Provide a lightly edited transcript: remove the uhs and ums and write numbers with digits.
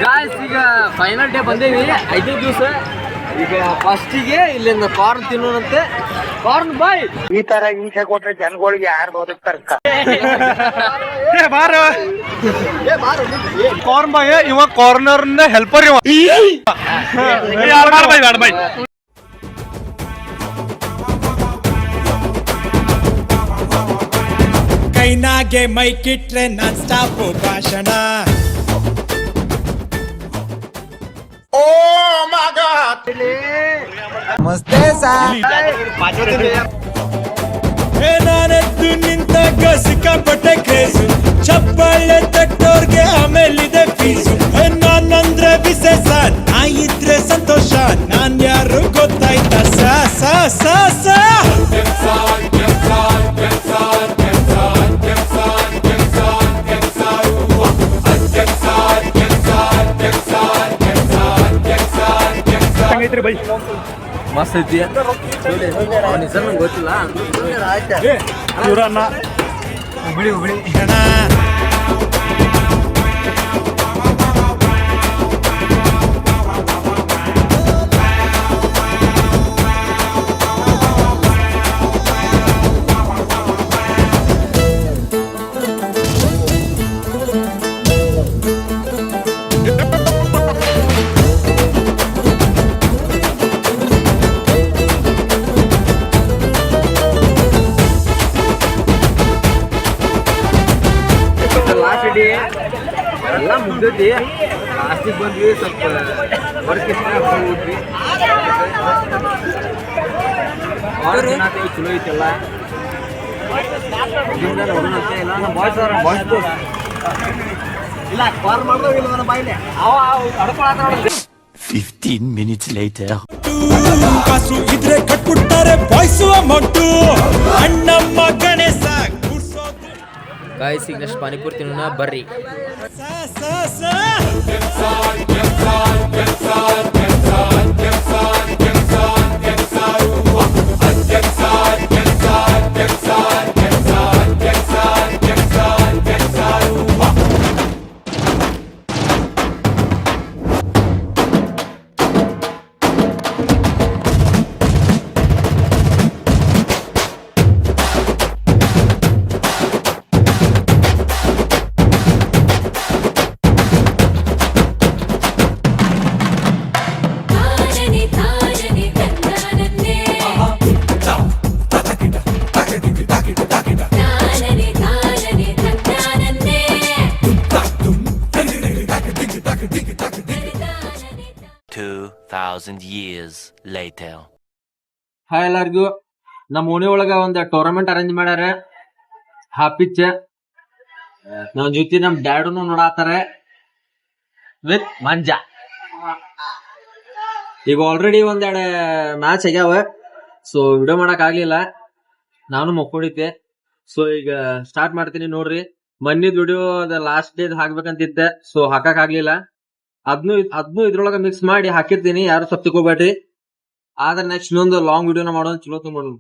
Guys ಈಗ final day ಬಂದೇವಿ 5ನೇ ದಿವಸ. ಈಗ ಫಸ್ಟಿಗೆ ಇಲ್ಲಿಂದ ಕಾರ್ನ್ ತಿನ್ನೋಣಂತೆ. ಕಾರ್ನ್ ಬಾಯ್ ಈ ತರ ಹಿಂಸೆ ಕೊಟ್ರೆ ಜನಗಳಿಗೆ ಯಾರು ಬದುಕ್ತಾರ? ಕಾರ್ನ್ ಬಾಯ್ ಇವ ಕಾರ್ನರ್ ಹೆಲ್ಪರ್ ಇವ. ಕೈನಾಗೆ ಮೈಕಿಟ್ರೆ ನಾನ್ ಸ್ಟಾಪ್ ಭಾಷಣ. ನಾನೆದ್ದು ನಿಂತಾಗ ಸಿಕ್ಕಾಪಟ್ಟೆ ಕ್ರೇಜು, ಚಪ್ಪಾಳೆ ತಟ್ಟೋರ್ಗೆ ಆಮೇಲಿದೆ ಫೀಸು. ನಾನಂದ್ರೆ ವಿಶೇಷ, ನಾ ಇದ್ರೆ ಸಂತೋಷ, ನಾನ್ ಯಾರು ಗೊತ್ತಾಯ್ತಾ? ಸಾ ಸಾ ಸಾ ಸಾ ಮಸ್ತ್ ಐತಿ. ಹೆಸರು ಗೊತ್ತಿಲ್ಲ. ಹುಬ್ಳಿ ಹುಬ್ಳಿ ಎಲ್ಲ ಮುಗ್ದೈತಿ. ಲಾಸ್ಟಿಗೆ ಬಂದ್ವಿ, ಸ್ವಲ್ಪ ವರ್ಕ್ ಹೋದ್ವಿ. ಚಲೋ ಐತೆಲ್ಲ. ನೋಡೋಣಂತೆ ಇಲ್ಲ ನಮ್ಮ ಬಾಯ್ಸ್ ಇಲ್ಲ ಕಾಲ್ ಮಾಡ್ದೋ ಇಲ್ಲ ನನ್ನ ಬಾಯಿಲೆ ಅಡ್ಕೊಳತ್ತ. 15 minutes later. ಕಾಸು ಇದ್ರೆ ಕಟ್ಬಿಡ್ತಾರೆ boys amount. Annamma Ganesha guys ಈಗ ನೆಕ್ಸ್ಟ್ ಪಾನಿಪುರಿ ತಿನ್ನೋಣ ಬರ್ರಿ. years later. ಹಾಯ್ ಎಲ್ಲರಿಗೂ. ನಮ್ಮ ಓಣಿ ಒಳಗ ಒಂದು ಟೂರ್ನಮೆಂಟ್ ಅರೇಂಜ್ ಮಾಡ್ಯಾರ. ಹಾಪಿಚ್ಚ ನಮ್ಮ ಜೊತೆ ನಮ್ಮ ಡ್ಯಾಡನು ನೋಡಾತಾರೆ ವಿತ್ ಮಂಜಾ. ಈಗ ಆಲ್ರೆಡಿ ಒಂದೆರಡು ಮ್ಯಾಚ್ ಆಗ್ಯಾವ. ಸೊ ವಿಡಿಯೋ ಮಾಡಕ್ ಆಗ್ಲಿಲ್ಲ, ನಾನು ಮಕ್ಕೊಂಡಿದ್ದೆ. ಸೊ ಈಗ ಸ್ಟಾರ್ಟ್ ಮಾಡ್ತೀನಿ ನೋಡ್ರಿ. ಮನ್ನಿದ್ ವಿಡಿಯೋ ಲಾಸ್ಟ್ ಡೇ ಹಾಕ್ಬೇಕಂತಿದ್ದೆ, ಸೊ ಹಾಕಕ್ ಆಗ್ಲಿಲ್ಲ. ಅದ್ನು ಇದ್ರೊಳಗ ಮಿಕ್ಸ್ ಮಾಡಿ ಹಾಕಿರ್ತೀನಿ, ಯಾರು ಸ್ವಲ್ಪ ತಿಳ್ಕೊಬೇಡ್ರಿ. ಆದ್ರೆ ನೆಕ್ಸ್ಟ್ ಇನ್ನೊಂದು ಲಾಂಗ್ ವಿಡಿಯೋನ ಮಾಡೋಣ, ಚಲೋ ತುಂಬೋಣ.